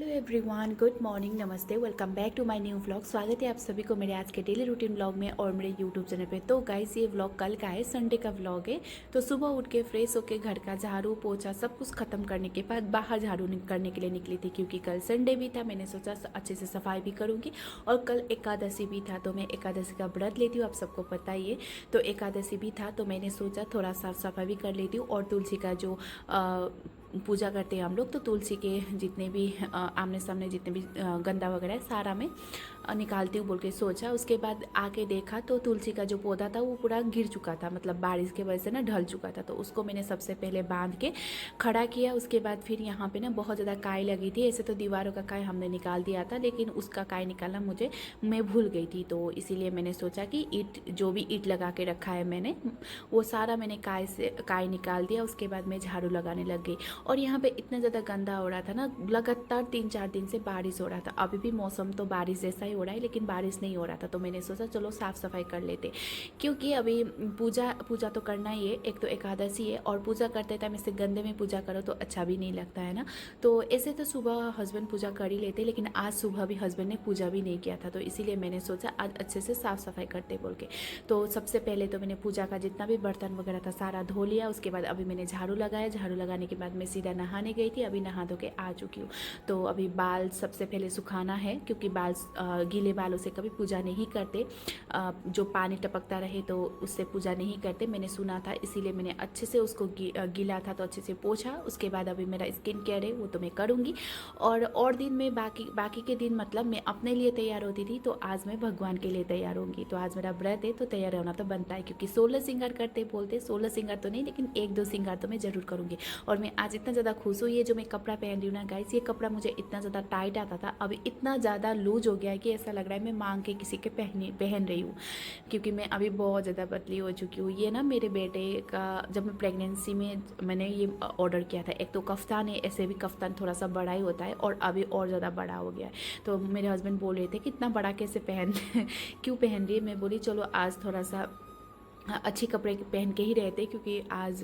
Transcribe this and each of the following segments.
Hello everyone, good morning, नमस्ते, welcome back to my new vlog. स्वागत है आप सभी को मेरे आज के डेली रूटीन व्लॉग में और मेरे यूट्यूब चैनल पे। तो गाइस, ये व्लॉग कल का है, संडे का व्लॉग है। तो सुबह उठ के फ्रेश होके घर का झाड़ू पोछा सब कुछ खत्म करने के बाद बाहर झाड़ू करने के लिए निकली थी, क्योंकि कल संडे भी था। मैंने सोचा अच्छे से सफाई भी करूँगी और कल एकादशी भी था, तो मैं एकादशी का व्रत लेती हूँ, आप सबको पता ही है। तो एकादशी भी था, तो मैंने सोचा थोड़ा साफ सफाई भी कर लेती हूँ। और तुलसी का जो पूजा करते हैं हम लोग, तो तुलसी के जितने भी आमने सामने जितने भी गंदा वगैरह है सारा मैं निकालती हूँ बोल के सोचा। उसके बाद आके देखा तो तुलसी का जो पौधा था वो पूरा गिर चुका था, मतलब बारिश की वजह से ना ढल चुका था। तो उसको मैंने सबसे पहले बांध के खड़ा किया। उसके बाद फिर यहाँ पे ना बहुत ज़्यादा काई लगी थी। ऐसे तो दीवारों का काई हमने निकाल दिया था, लेकिन उसका काई निकालना मैं भूल गई थी। तो इसीलिए मैंने सोचा कि ईंट, जो भी ईंट लगा के रखा है मैंने, वो सारा मैंने काई निकाल दिया। उसके बाद मैं झाड़ू लगाने लग गई। और यहाँ पे इतना ज़्यादा गंदा हो रहा था ना, लगातार 3-4 दिन से बारिश हो रहा था। अभी भी मौसम तो बारिश जैसा ही हो रहा है, लेकिन बारिश नहीं हो रहा था। तो मैंने सोचा चलो साफ़ सफाई कर लेते, क्योंकि अभी पूजा पूजा तो करना ही है। एक तो एकादशी है, और पूजा करते टाइम ऐसे गंदे में पूजा करो तो अच्छा भी नहीं लगता है ना। तो ऐसे तो सुबह हस्बैंड पूजा कर ही लेते, लेकिन आज सुबह भी हस्बैंड ने पूजा भी नहीं किया था। तो इसीलिए मैंने सोचा आज अच्छे से साफ़ सफाई करते बोल के। तो सबसे पहले तो मैंने पूजा का जितना भी बर्तन वगैरह था सारा धो लिया। उसके बाद अभी मैंने झाड़ू लगाया। झाड़ू लगाने के बाद मैं सीधा नहाने गई थी। अभी नहा धो के आ चुकी हूँ। तो अभी बाल सबसे पहले सुखाना है, क्योंकि बाल गीले बालों से कभी पूजा नहीं करते। जो पानी टपकता रहे तो उससे पूजा नहीं करते, मैंने सुना था। इसीलिए मैंने अच्छे से उसको गीला था तो अच्छे से पोछा। उसके बाद अभी मेरा स्किन केयर है वो तो मैं करूँगी। और दिन में बाकी के दिन मतलब मैं अपने लिए तैयार होती थी, तो आज मैं भगवान के लिए तैयार होंगी। तो आज मेरा व्रत है तो तैयार होना तो बनता है, क्योंकि 16 श्रृंगार करते बोलते, 16 श्रृंगार तो नहीं, लेकिन 1-2 श्रृंगार तो मैं जरूर करूँगी। और मैं आज इतना ज़्यादा खुश हुई है। जो मैं कपड़ा पहन रही हूँ ना गाइस, ये कपड़ा मुझे इतना ज़्यादा टाइट आता था, अभी इतना ज़्यादा लूज हो गया है कि ऐसा लग रहा है मैं मांग के किसी के पहन रही हूँ, क्योंकि मैं अभी बहुत ज़्यादा पतली हो चुकी हूँ। ये ना मेरे बेटे का, जब मैं प्रेगनेंसी में मैंने ये ऑर्डर किया था। एक तो कफ्तान है, ऐसे भी कफ्तान थोड़ा सा बड़ा ही होता है, और अभी और ज़्यादा बड़ा हो गया है। तो मेरे हस्बैंड बोल रहे थे कि इतना बड़ा कैसे पहन क्यों पहन रही है। मैं बोली चलो आज थोड़ा सा अच्छे कपड़े पहन के ही रहते, क्योंकि आज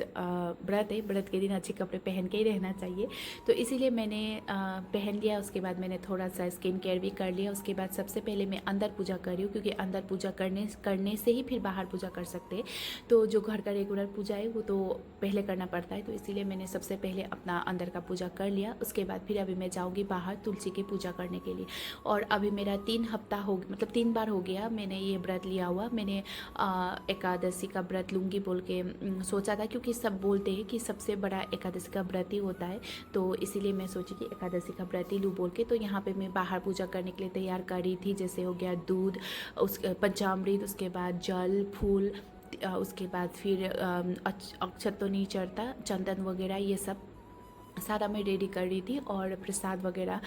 व्रत है, व्रत के दिन अच्छे कपड़े पहन के ही रहना चाहिए। तो इसीलिए मैंने पहन लिया। उसके बाद मैंने थोड़ा सा स्किन केयर भी कर लिया। उसके बाद सबसे पहले मैं अंदर पूजा कर रही हूँ, क्योंकि अंदर पूजा करने से ही फिर बाहर पूजा कर सकते हैं। तो जो घर का रेगुलर पूजा है वो तो पहले करना पड़ता है। तो इसीलिए मैंने सबसे पहले अपना अंदर का पूजा कर लिया। उसके बाद फिर अभी मैं जाऊँगी बाहर तुलसी की पूजा करने के लिए। और अभी मेरा 3 हफ्ता हो, मतलब 3 बार हो गया मैंने ये व्रत लिया हुआ। मैंने एकादशी का व्रत लूँगी बोल के सोचा था, क्योंकि सब बोलते हैं कि सबसे बड़ा एकादशी का व्रत ही होता है। तो इसीलिए मैं सोची कि एकादशी का व्रत ही लूँ बोल के। तो यहाँ पे मैं बाहर पूजा करने के लिए तैयार कर रही थी। जैसे हो गया दूध, उस पंचामृत, उसके बाद जल फूल, उसके बाद फिर अक्षत तो नहीं चढ़ता, चंदन वगैरह ये सब सारा मैं रेडी कर रही थी। और प्रसाद वगैरह,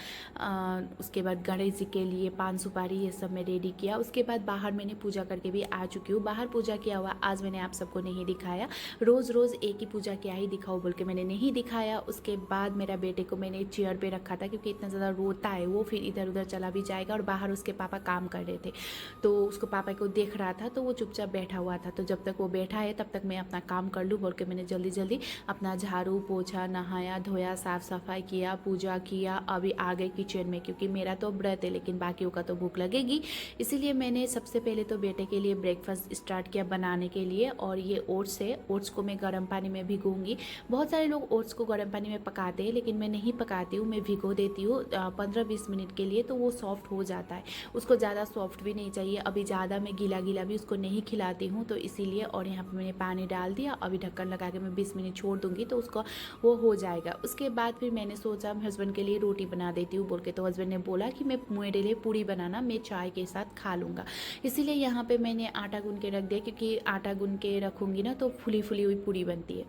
उसके बाद गणेश जी के लिए पान सुपारी ये सब मैं रेडी किया। उसके बाद बाहर मैंने पूजा करके भी आ चुकी हूँ। बाहर पूजा किया हुआ आज मैंने आप सबको नहीं दिखाया। रोज़ रोज़ एक ही पूजा क्या ही दिखाऊँ बोल के मैंने नहीं दिखाया। उसके बाद मेरा बेटे को मैंने चेयर पे रखा था, क्योंकि इतना ज़्यादा रोता है वो, फिर इधर उधर चला भी जाएगा। और बाहर उसके पापा काम कर रहे थे, तो उसको पापा को देख रहा था, तो वो चुपचाप बैठा हुआ था। तो जब तक वो बैठा है तब तक मैं अपना काम कर लूँ बोल के मैंने जल्दी जल्दी अपना झाड़ू पोछा, नहाया धोया, साफ सफाई किया, पूजा किया। अभी आ गए किचन में, क्योंकि मेरा तो व्रत है, लेकिन बाकियों का तो भूख लगेगी। इसीलिए मैंने सबसे पहले तो बेटे के लिए ब्रेकफास्ट स्टार्ट किया बनाने के लिए। और ये ओट्स है, ओट्स को मैं गर्म पानी में भिगूंगी। बहुत सारे लोग ओट्स को गर्म पानी में पकाते हैं, लेकिन मैं नहीं पकाती हूँ, मैं भिगो देती हूँ 15-20 मिनट के लिए, तो वो सॉफ्ट हो जाता है। उसको ज़्यादा सॉफ्ट भी नहीं चाहिए। अभी ज़्यादा मैं गीला गीला भी उसको नहीं खिलाती हूँ, तो इसीलिए। और यहाँ पर मैंने पानी डाल दिया। अभी ढक्कन लगा के मैं 20 मिनट छोड़ दूँगी, तो उसको वो हो जाएगा। उसके बाद फिर मैंने सोचा हस्बैंड के लिए रोटी बना देती हूँ बोल के। तो हस्बैंड ने बोला कि मैं मेरे लिए पूरी बनाना, मैं चाय के साथ खा लूँगा। इसीलिए यहाँ पे मैंने आटा गूंद के रख दिया, क्योंकि आटा गूंद के रखूँगी ना तो फुली फुली हुई पूरी बनती है।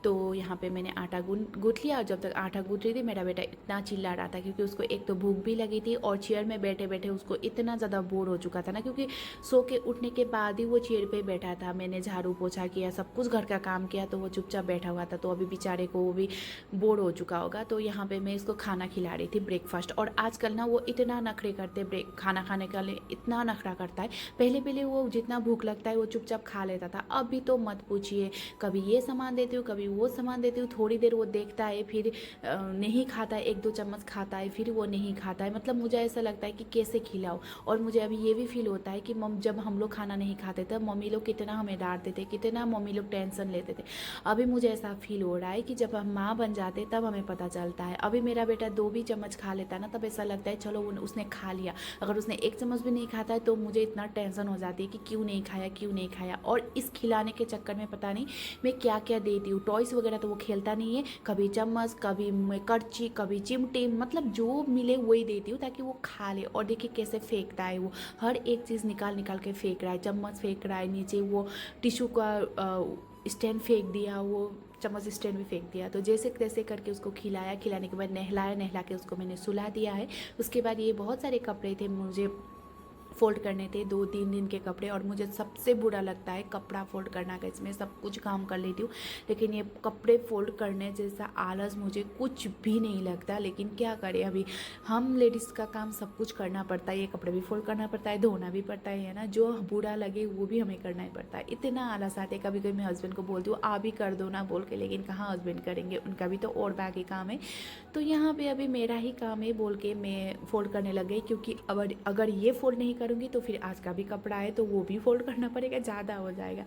तो यहाँ पे मैंने आटा गूंद लिया। और जब तक आटा गूंद रही थी मेरा बेटा इतना चिल्ला रहा था, क्योंकि उसको एक तो भूख भी लगी थी, और चेयर में बैठे बैठे उसको इतना ज़्यादा बोर हो चुका था ना, क्योंकि सो के उठने के बाद ही वो चेयर पे बैठा था। मैंने झाड़ू पोछा किया, सब कुछ घर का काम किया, तो वो चुपचाप बैठा हुआ था। तो अभी बेचारे को वो भी बोर 4 हो चुका होगा। तो यहाँ पे मैं इसको खाना खिला रही थी, ब्रेकफास्ट। और आजकल ना वो इतना नखरे करते, ब्रेक खाना खाने के लिए इतना नखरा करता है। पहले पहले वो जितना भूख लगता है वो चुपचाप खा लेता था, अभी तो मत पूछिए। कभी ये सामान देती हूँ, कभी वो सामान देती हूँ, थोड़ी देर वो देखता है, फिर नहीं खाता है, 1-2 चम्मच खाता है, फिर वो नहीं खाता है। मतलब मुझे ऐसा लगता है कि कैसे खिलाओ। और मुझे अभी ये भी फील होता है कि जब हम लोग खाना नहीं खाते तब मम्मी लोग कितना हमें डांटते थे, कितना मम्मी लोग टेंशन लेते थे। अभी मुझे ऐसा फील हो रहा है कि जब हम माँ बन जाते तब हमें पता चलता है। अभी मेरा बेटा 2 भी चम्मच खा लेता है ना, तब ऐसा लगता है चलो उसने खा लिया। अगर उसने 1 चम्मच भी नहीं खाता है तो मुझे इतना टेंशन हो जाती है कि क्यों नहीं खाया, क्यों नहीं खाया। और इस खिलाने के चक्कर में पता नहीं मैं क्या क्या देती हूँ। टॉयस वगैरह तो वो खेलता नहीं है, कभी चम्मच, कभी करची, कभी चिमटी, मतलब जो मिले वही देती हूँ ताकि वो खा ले। और देखिए कैसे फेंकता है वो, हर एक चीज़ निकाल निकाल के फेंक रहा है। चम्मच फेंक रहा है नीचे, वो टिश्यू का स्टैंड फेंक दिया, वो चम्मच स्टैंड भी फेंक दिया। तो जैसे तैसे करके उसको खिलाया, खिलाने के बाद नहलाया, नहला के उसको मैंने सुला दिया है। उसके बाद ये बहुत सारे कपड़े थे मुझे फ़ोल्ड करने थे, 2-3 दिन के कपड़े। और मुझे सबसे बुरा लगता है कपड़ा फ़ोल्ड करना का। इसमें सब कुछ काम कर लेती हूँ, लेकिन ये कपड़े फ़ोल्ड करने जैसा आलस मुझे कुछ भी नहीं लगता। लेकिन क्या करें, अभी हम लेडीज़ का काम सब कुछ करना पड़ता है। ये कपड़े भी फ़ोल्ड करना पड़ता है, धोना भी पड़ता है ना। जो बुरा लगे वो भी हमें करना ही पड़ता है। इतना आलस आते है। कभी कभी मैं हस्बैंड को बोलती हूँ आप भी कर दो ना बोल के, लेकिन कहाँ हस्बैंड करेंगे, उनका भी तो और बाकी काम है। तो यहाँ पे अभी मेरा ही काम है बोल के मैं फ़ोल्ड करने लग गई, क्योंकि अगर ये फ़ोल्ड नहीं करूँगी तो फिर आज का भी कपड़ा है तो वो भी फ़ोल्ड करना पड़ेगा, ज़्यादा हो जाएगा।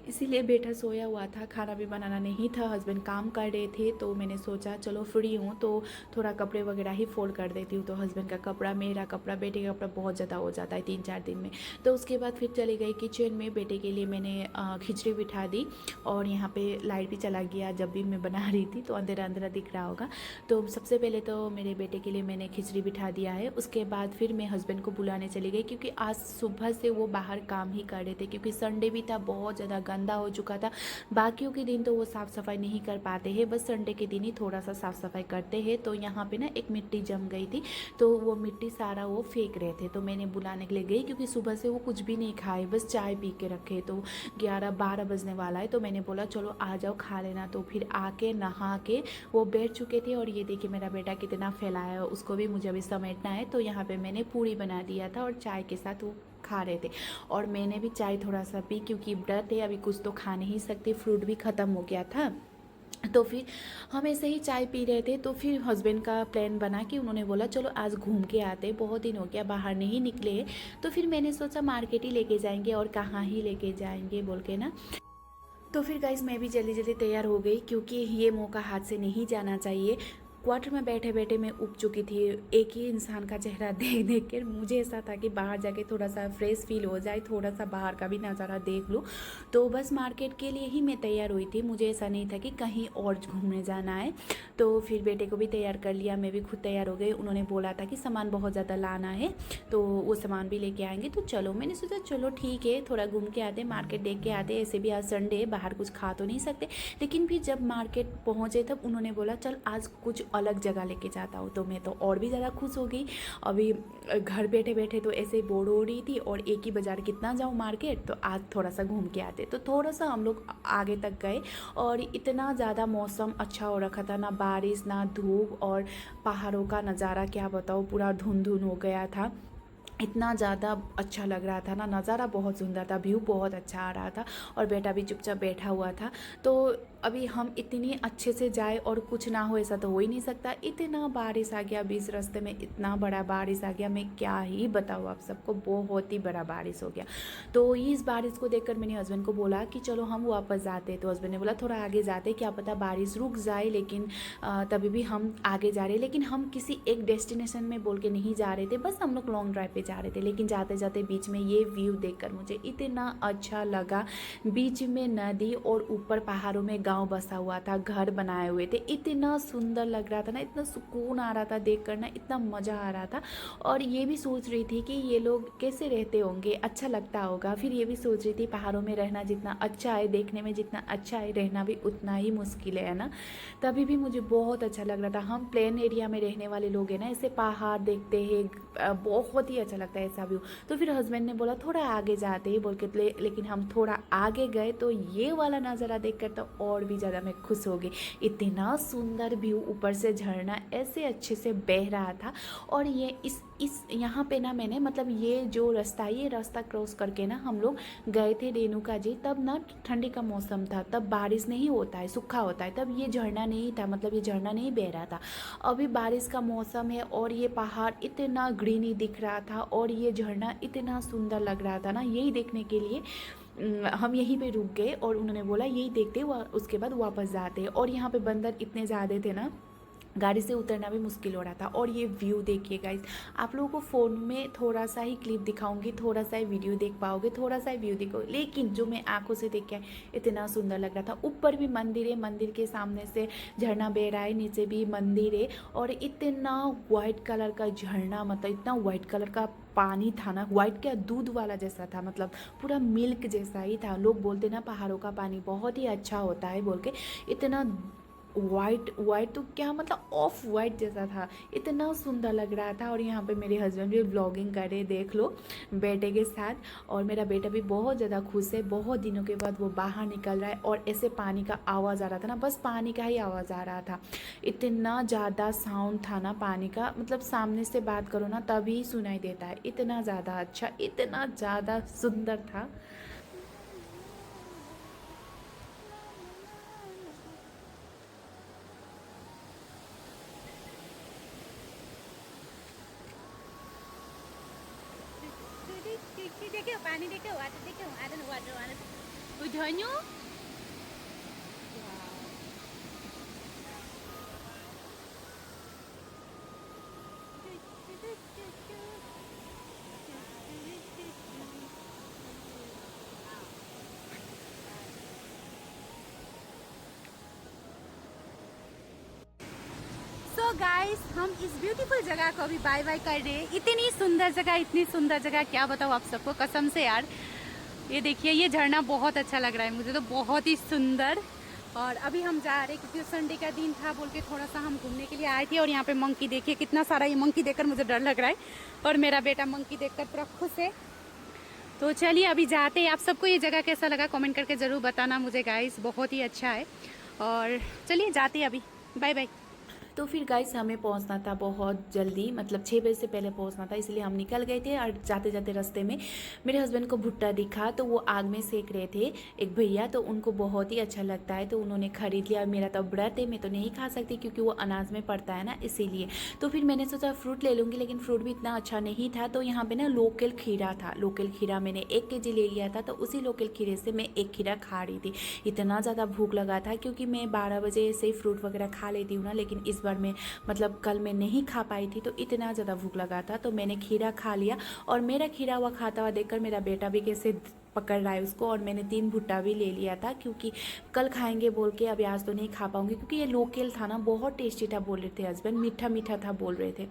इसीलिए बेटा सोया हुआ था, खाना भी बनाना नहीं था, हस्बैंड काम कर रहे थे। तो मैंने सोचा चलो फ्री हूँ तो थोड़ा कपड़े वगैरह ही फ़ोल्ड कर देती हूँ। तो हस्बैंड का कपड़ा, मेरा कपड़ा, बेटे का कपड़ा बहुत ज़्यादा हो जाता है 3-4 दिन में। तो उसके बाद फिर चली गई किचन में। बेटे के लिए मैंने खिचड़ी बिठा दी और यहाँ पे लाइट भी चला गया। जब भी मैं बना रही थी तो अंधेरा अंधेरा दिख रहा होगा। तो सबसे पहले तो मेरे बेटे के लिए मैंने खिचड़ी बिठा दिया है। उसके बाद फिर मैं हस्बैंड को बुलाने चली गई, क्योंकि आज सुबह से वो बाहर काम ही कर रहे थे, क्योंकि संडे भी था, बहुत ज़्यादा गंदा हो चुका था। बाकियों के दिन तो वो साफ़ सफाई नहीं कर पाते हैं, बस संडे के दिन ही थोड़ा सा साफ़ सफाई करते हैं। तो यहाँ पे ना एक मिट्टी जम गई थी, तो वो मिट्टी सारा वो फेंक रहे थे। तो मैंने बुलाने के लिए गई, क्योंकि सुबह से वो कुछ भी नहीं खाए, बस चाय पी के रखे। तो 11-12 बजने वाला है, तो मैंने बोला चलो आ जाओ खा लेना। तो फिर आके नहा के वो बैठ चुके थे। और ये देखिए मेरा बेटा कितना फैलाया है, उसको भी मुझे अभी समेटना है। तो यहाँ पे मैंने पूरी बना दिया था और चाय के साथ वो खा रहे थे। और मैंने भी चाय थोड़ा सा पी, क्योंकि व्रत है, अभी कुछ तो खा नहीं सकती, फ्रूट भी ख़त्म हो गया था। तो फिर हम ऐसे ही चाय पी रहे थे। तो फिर हस्बैंड का प्लान बना कि उन्होंने बोला चलो आज घूम के आते, बहुत दिन हो गया बाहर नहीं निकले। तो फिर मैंने सोचा मार्केट ही लेके जाएंगे, और कहाँ ही लेके जाएंगे बोल के ना। तो फिर गाइस मैं भी जल्दी जल्दी तैयार हो गई, क्योंकि ये मौका हाथ से नहीं जाना चाहिए। क्वार्टर में बैठे बैठे मैं उब चुकी थी, एक ही इंसान का चेहरा देख देख कर। मुझे ऐसा था कि बाहर जाके थोड़ा सा फ्रेश फील हो जाए, थोड़ा सा बाहर का भी नज़ारा देख लूँ। तो बस मार्केट के लिए ही मैं तैयार हुई थी, मुझे ऐसा नहीं था कि कहीं और घूमने जाना है। तो फिर बेटे को भी तैयार कर लिया, मैं भी खुद तैयार हो गई। उन्होंने बोला था कि सामान बहुत ज़्यादा लाना है, तो वो सामान भी लेके आएंगे। तो चलो, मैंने सोचा चलो ठीक है, थोड़ा घूम के आते, मार्केट देख के आते। ऐसे भी आज संडे, बाहर कुछ खा तो नहीं सकते। लेकिन फिर जब मार्केट पहुँचे तब उन्होंने बोला चल आज कुछ अलग जगह लेके जाता हूँ। तो मैं तो और भी ज़्यादा खुश हो गई। अभी घर बैठे बैठे तो ऐसे ही बोर हो रही थी, और एक ही बाज़ार कितना जाऊँ मार्केट, तो आज थोड़ा सा घूम के आते। तो थोड़ा सा हम लोग आगे तक गए, और इतना ज़्यादा मौसम अच्छा हो रखा था, ना बारिश ना धूप, और पहाड़ों का नज़ारा क्या बताओ, पूरा धुंध धुंध हो गया था। इतना ज़्यादा अच्छा लग रहा था ना, नज़ारा बहुत सुंदर था, व्यू बहुत अच्छा आ रहा था। और बेटा भी चुपचाप बैठा हुआ था। तो अभी हम इतनी अच्छे से जाए और कुछ ना हो, ऐसा तो हो ही नहीं सकता। इतना बारिश आ गया बीच रास्ते में, इतना बड़ा बारिश आ गया, मैं क्या ही बताऊँ आप सबको, बहुत ही बड़ा बारिश हो गया। तो इस बारिश को देखकर मैंने हस्बैंड को बोला कि चलो हम वापस जाते। तो हस्बैंड ने बोला थोड़ा आगे जाते, क्या पता बारिश रुक जाए। लेकिन तभी भी हम आगे जा रहे, लेकिन हम किसी एक डेस्टिनेशन में बोल के नहीं जा रहे थे, बस हम लोग लॉन्ग ड्राइव पे जा रहे थे। लेकिन जाते जाते बीच में ये व्यू देखकर मुझे इतना अच्छा लगा। बीच में नदी और ऊपर पहाड़ों में गांव बसा हुआ था, घर बनाए हुए थे, इतना सुंदर लग रहा था ना, इतना सुकून आ रहा था देखकर ना, इतना मज़ा आ रहा था। और ये भी सोच रही थी कि ये लोग कैसे रहते होंगे, अच्छा लगता होगा। फिर ये भी सोच रही थी पहाड़ों में रहना जितना अच्छा है, देखने में जितना अच्छा है, रहना भी उतना ही मुश्किल है ना। तभी भी मुझे बहुत अच्छा लग रहा था। हम प्लेन एरिया में रहने वाले लोग हैं ना, ऐसे पहाड़ देखते हैं, बहुत ही अच्छा लगता है ऐसा व्यू। तो फिर हस्बैंड ने बोला थोड़ा आगे जाते ही बोल के, लेकिन हम थोड़ा आगे गए तो ये वाला नज़ारा देखकर तो और और भी ज़्यादा मैं खुश हो गई। इतना सुंदर व्यू, ऊपर से झरना ऐसे अच्छे से बह रहा था। और ये इस यहाँ पे ना मैंने मतलब ये जो रास्ता है, ये रास्ता क्रॉस करके ना हम लोग गए थे रेणुका जी। तब ना ठंडी का मौसम था, तब बारिश नहीं होता है, सूखा होता है, तब ये झरना नहीं था, मतलब ये झरना नहीं बह रहा था। अभी बारिश का मौसम है और ये पहाड़ इतना ग्रीनी दिख रहा था और ये झरना इतना सुंदर लग रहा था ना, यही देखने के लिए हम यहीं पे रुक गए। और उन्होंने बोला यही देखते उसके बाद वापस जाते। और यहाँ पे बंदर इतने ज़्यादा थे ना, गाड़ी से उतरना भी मुश्किल हो रहा था। और ये व्यू देखिए गाइस, आप लोगों को फ़ोन में थोड़ा सा ही क्लिप दिखाऊंगी, थोड़ा सा ही वीडियो देख पाओगे, थोड़ा सा ही व्यू देखो, लेकिन जो मैं आंखों से देख के इतना सुंदर लग रहा था। ऊपर भी मंदिर है, मंदिर के सामने से झरना बह रहा है, नीचे भी मंदिर है। और इतना वाइट कलर का झरना, मतलब इतना वाइट कलर का पानी था ना, वाइट क्या दूध वाला जैसा था, मतलब पूरा मिल्क जैसा ही था। लोग बोलते ना पहाड़ों का पानी बहुत ही अच्छा होता है बोल के, इतना वाइट वाइट तो क्या मतलब ऑफ वाइट जैसा था, इतना सुंदर लग रहा था। और यहाँ पे मेरे हस्बैंड भी व्लॉगिंग कर रहे, देख लो, बेटे के साथ। और मेरा बेटा भी बहुत ज़्यादा खुश है, बहुत दिनों के बाद वो बाहर निकल रहा है। और ऐसे पानी का आवाज़ आ रहा था ना, बस पानी का ही आवाज़ आ रहा था, इतना ज़्यादा साउंड था ना पानी का, मतलब सामने से बात करो ना तभी सुनाई देता है, इतना ज़्यादा अच्छा, इतना ज़्यादा सुंदर था। देखे पानी देखे वाटर देखे I don't know water उधरन्यो सो गाइस, हम इस ब्यूटीफुल जगह को अभी बाय बाय कर रहे हैं। इतनी सुंदर जगह, इतनी सुंदर जगह, क्या बताऊँ आप सबको कसम से यार। ये देखिए, ये झरना बहुत अच्छा लग रहा है मुझे तो, बहुत ही सुंदर। और अभी हम जा रहे हैं क्योंकि संडे का दिन था बोल के थोड़ा सा हम घूमने के लिए आए थे। और यहाँ पे मंकी देखिए कितना सारा, ये मंकी देखकर मुझे डर लग रहा है और मेरा बेटा मंकी देखकर पूरा खुश है। तो चलिए अभी जाते हैं। आप सबको ये जगह कैसा लगा कमेंट करके ज़रूर बताना मुझे गाइस, बहुत ही अच्छा है। और चलिए जाते हैं अभी, बाय बाय। तो फिर गाइस हमें पहुंचना था बहुत जल्दी, मतलब 6 बजे से पहले पहुंचना था, इसलिए हम निकल गए थे। और जाते जाते रास्ते में मेरे हस्बैंड को भुट्टा दिखा, तो वो आग में सेक रहे थे एक भैया, तो उनको बहुत ही अच्छा लगता है, तो उन्होंने खरीद लिया। और मेरा तो व्रत है, मैं तो नहीं खा सकती क्योंकि वो अनाज में पड़ता है ना, इसीलिए। तो फिर मैंने सोचा फ्रूट ले लूँगी, लेकिन फ्रूट भी इतना अच्छा नहीं था। तो यहाँ पर ना लोकल खीरा था, लोकल खीरा मैंने 1 kg ले लिया था। तो उसी लोकल खीरे से मैं 1 खीरा खा रही थी। इतना ज़्यादा भूख लगा था क्योंकि मैं 12 बजे से ही फ्रूट वगैरह खा लेती हूँ ना, लेकिन इस बार मैं मतलब कल मैं नहीं खा पाई थी, तो इतना ज़्यादा भूख लगा था, तो मैंने खीरा खा लिया। और मेरा खीरा हुआ खाता हुआ देखकर मेरा बेटा भी कैसे पकड़ रहा है उसको। और मैंने 3 भुट्टा भी ले लिया था क्योंकि कल खाएंगे बोल के, अभी आज तो नहीं खा पाऊंगी क्योंकि ये लोकल था ना, बहुत टेस्टी था बोल रहे थे हस्बैंड, मीठा मीठा था बोल रहे थे।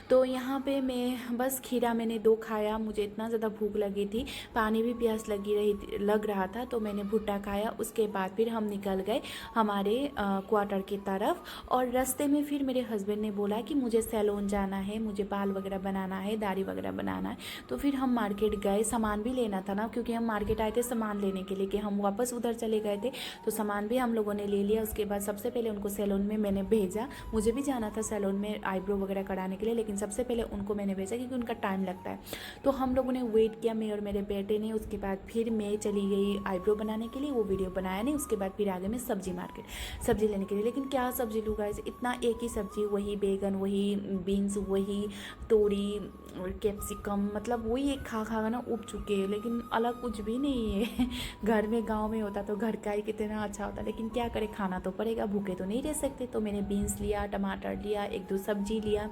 तो यहाँ पे मैं बस खीरा मैंने 2 खाया, मुझे इतना ज़्यादा भूख लगी थी, पानी भी प्यास लग रहा था, तो मैंने भुट्टा खाया। उसके बाद फिर हम निकल गए हमारे क्वार्टर की तरफ। और रास्ते में फिर मेरे हस्बैंड ने बोला कि मुझे सैलून जाना है, मुझे बाल वगैरह बनाना है, दाढ़ी वगैरह बनाना है। तो फिर हम मार्केट गए, सामान भी लेना था ना, क्योंकि हम मार्केट आए थे सामान लेने के लिए, कि हम वापस उधर चले गए थे, तो सामान भी हम लोगों ने ले लिया। उसके बाद सबसे पहले उनको सैलून में मैंने भेजा, मुझे भी जाना था सैलून में आईब्रो वगैरह कराने के लिए, लेकिन सबसे पहले उनको मैंने भेजा क्योंकि उनका टाइम लगता है। तो हम लोगों ने वेट किया, मैं और मेरे बेटे ने। उसके बाद फिर मैं चली गई आईब्रो बनाने के लिए, वो वीडियो बनाया नहीं। उसके बाद फिर आगे मैं सब्जी मार्केट सब्जी लेने के लिए, लेकिन क्या सब्जी लूँ गाइस, इतना एक ही सब्जी, वही बैगन, वही बीन्स, वही तोरी और कैप्सिकम, मतलब वही एक खा खा ना उब चुके हैं, लेकिन अलग कुछ भी नहीं है। घर में गांव में होता तो घर का ही कितना अच्छा होता, लेकिन क्या करें, खाना तो पड़ेगा, भूखे तो नहीं रह सकते। तो मैंने बीन्स लिया, टमाटर लिया, 1-2 सब्जी लिया।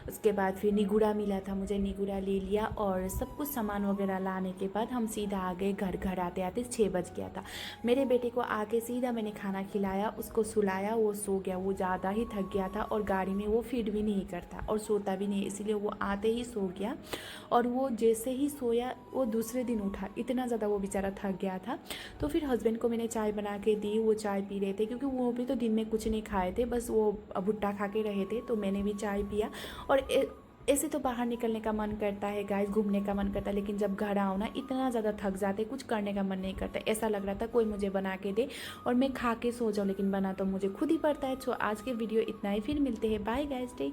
उसके बाद फिर निगुड़ा मिला था, मुझे निगुड़ा ले लिया। और सब कुछ सामान वगैरह लाने के बाद हम सीधा आ गए घर। घर आते आते 6 बज गया था। मेरे बेटे को आके सीधा मैंने खाना खिलाया, उसको सुलाया, वो सो गया, वो ज़्यादा ही थक गया था। और गाड़ी में वो फीड भी नहीं करता और सोता भी नहीं, इसीलिए वो आते ही सो गया। और वो जैसे ही सोया वो दूसरे दिन उठा, इतना ज़्यादा वो बेचारा थक गया था। तो फिर हस्बैंड को मैंने चाय बना के दी, वो चाय पी रहे थे क्योंकि वो भी तो दिन में कुछ नहीं खाए थे, बस वो भुट्टा खा के रहे थे। तो मैंने भी चाय पिया। और ऐसे तो बाहर निकलने का मन करता है गाइस, घूमने का मन करता है, लेकिन जब घर आओ ना इतना ज़्यादा थक जाते, कुछ करने का मन नहीं करता। ऐसा लग रहा था कोई मुझे बना के दे और मैं खा के सो जाऊँ, लेकिन बना तो मुझे खुद ही पड़ता है। तो आज के वीडियो इतना ही, फिर मिलते हैं, बाय गाइस, टेक।